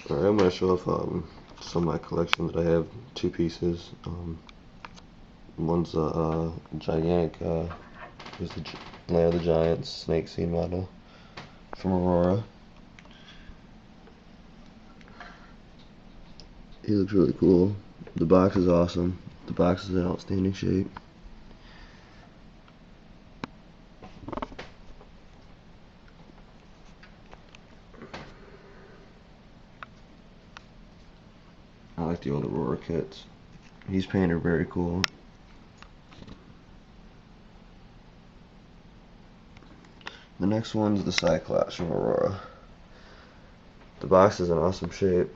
Alright, I'm going to show off some of my collection that I have. Two pieces. One's a gigantic, is the Land of the Giants snake scene model from Aurora. He looks really cool. The box is awesome. The box is in outstanding shape. I like the old Aurora kits. He's painted very cool. The next one's the Cyclops from Aurora. The box is in awesome shape.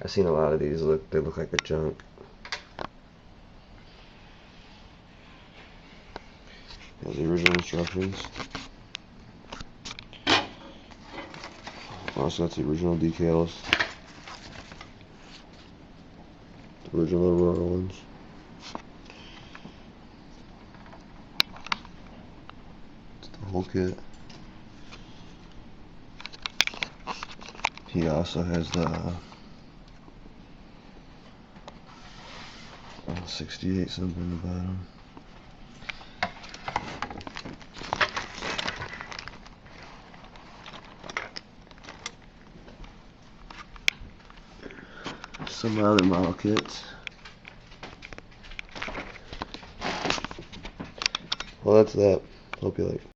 I've seen a lot of these. They look like a junk. Here's the original instructions. Also got the original decals. The original Aurora ones. It's the whole kit. He also has the 68 something on the bottom. Some other model kits. Well, that's that. Hope you like it.